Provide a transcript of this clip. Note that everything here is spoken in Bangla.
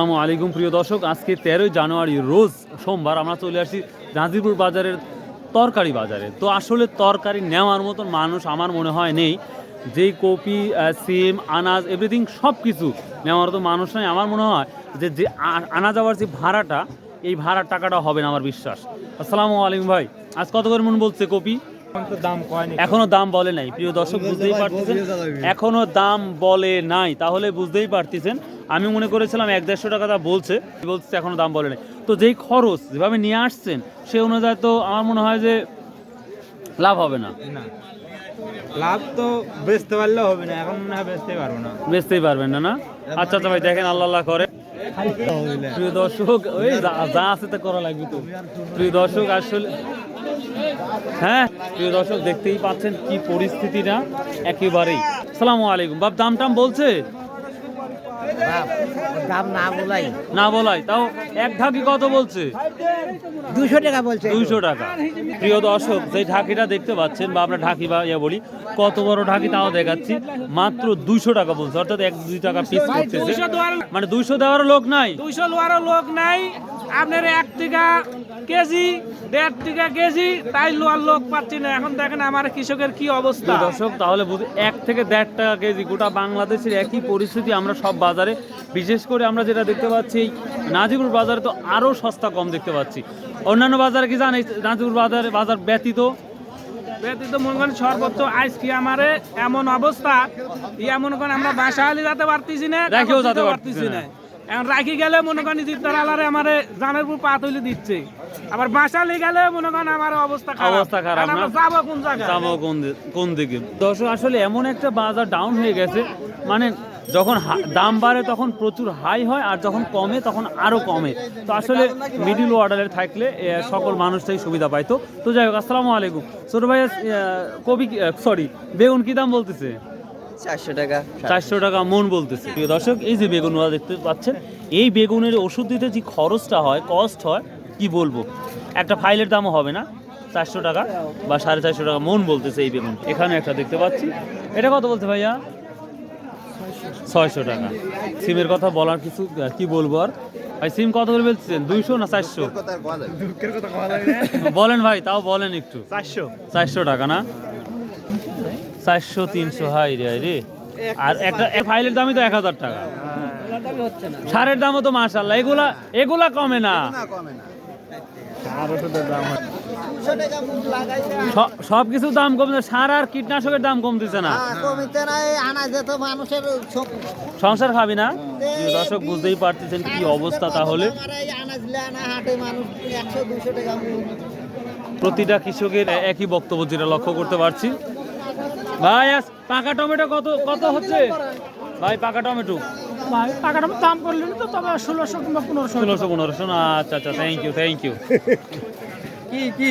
আসসালামু আলাইকুম প্রিয় দর্শক, আজকে 13 জানুয়ারি রোজ সোমবার আমরা চলে আসি গাজীপুর বাজারের তরকারি বাজারে। তো আসলে তরকারি নেওয়ার মতন মানুষ আমার মনে হয় নেই। যেই কপি, সিম, আনাজ, এভরিথিং সব কিছু নেওয়ার তো মানুষ নাই। আমার মনে হয় যে যে আনা যাওয়ার যে ভাড়াটা, এই ভাড়ার টাকাটা হবে না আমার বিশ্বাস। আসসালামু আলাইকুম ভাই, আজ কত করে মন বলছে কপি? এখনো দাম বলে নাই প্রিয় দর্শক, বুঝতেই পারতেছেন এখনো দাম বলে নাই, তাহলে বুঝতেই পারতেছেন। আমি মনে করেছিলাম 100-150 টাকা তা বলছে এখনো দাম বলে নাই। তো যেই খরচ যেভাবে নিয়ে আসছেন সে অনুযায়ী তো আমার মনে হয় যে লাভ হবে না। লাভ তো বেচতে পারলেও হবে না, এখন মনে হয় বেচতেই পারবো না। বেচতেই পারবেন না? আচ্ছা ভাই, দেখেন আল্লাহ আল্লাহ করে। প্রিয় দর্শক, ওই যা আছে তা করা লাগবে তো। প্রিয় দর্শক আসলে হ্যাঁ, প্রিয় দর্শক দেখতেই পাচ্ছেন কি পরিস্থিতিটা একেবারেই। আসসালামু আলাইকুম বাপ, দাম টাম বলছে? দাম না বলাই তাও এক ঢাকি কত বলছে? 200 টাকা বলছে। 200 টাকা। প্রিয় দর্শক, যে ঢাকিটা দেখতে পাচ্ছেন বা আমরা ঢাকি বা বলি, কত বড় ঢাকি তাও দেখাচ্ছি, মাত্র 200 টাকা বলছে, অর্থাৎ 1-2 টাকা পিস করতেছে। মানে 200 দেওয়ার লোক নাই, 200 লোয়ারও লোক নাই। আপনার 1 টাকা কেজি, 1.5 টাকা কেজি, তাই লোয়ার লোক পাচ্ছি না। এখন দেখেন আমার কৃষকের কি অবস্থা। প্রিয় দর্শক তাহলে 1 থেকে 1.5 টাকা কেজি, গোটা বাংলাদেশের একই পরিস্থিতি আমরা সব বাজারে। বিশেষ করে আমরা যেটা দেখতে পাচ্ছি নাজিপুর বাজারে তো আরও সস্তা কম দেখতে পাচ্ছি। অন্যান্য বাজারে কি জানেন, নাজিপুর বাজার ব্যতীত মনে করেন সর্বোচ্চ আজকে আমারে এমন অবস্থা, মনে করেন আমরা বাসায় যেতে পারতেছি না, রেখেও যেতে পারতেছি না। এখন রাখি গেলে মনে করেন জিদ্দার আলারে আমারে জানের উপর পা তুলে দিচ্ছে, আবার বাসালে গেলে মনে করেন আমার অবস্থা খারাপ। আমরা যাবো কোন জায়গায়, যাবো কোন দিকে? দর্শক আসলে এমন একটা বাজার ডাউন হয়ে গেছে, মানে যখন দাম বাড়ে তখন প্রচুর হাই হয়, আর যখন কমে তখন আরো কমে। তো আসলে মিডিল অর্ডারে থাকলে সকল মানুষটাই সুবিধা পাইতো। তো যাই হোক, আসসালামু আলাইকুম। ছোট ভাই, কবি বেগুন কি দাম বলতেছে? 400 টাকা। 400 টাকা মন বলতেছে। প্রিয় দর্শক, এই যে বেগুনগুলো দেখতে পাচ্ছেন, এই বেগুনের ওষুধ দিতে যে খরচটা হয়, কস্ট হয়, কি বলবো, একটা ফাইলের দামও হবে না। 400 টাকা বা 450 টাকা মন বলতেছে এই বেগুন। এখানে একটা দেখতে পাচ্ছি, এটা কত বলছে ভাইয়া? 600 টাকা। সিমের কথা বলার কিছু কি বলবো আর ভাই, সিম কত করে বলছেন? 200 না 400? বলেন ভাই, তাও বলেন একটু। 400 টাকা না? 400, 300, হাই রে। আর একটা ফাইলের দামই তো 1000 টাকা। সারের দামও তো মাশাআল্লাহ, এগুলা কমে না। সবকিছু দাম কমছে, সার আর কীটনাশকের দাম কমতেছে না। সংসার খাবি না? দর্শক বুঝতেই পারতেছেন কি অবস্থা। তাহলে প্রতিটা কৃষকের একই বক্তব্য, যেটা লক্ষ্য করতে পারছি। ভাই পাকা টমেটো কত হচ্ছে ভাই? পাকা টমেটো দাম করলেন তো, তবে 1600 কিংবা 1500। 1600-1500 না? আচ্ছা, থ্যাংক ইউ। কি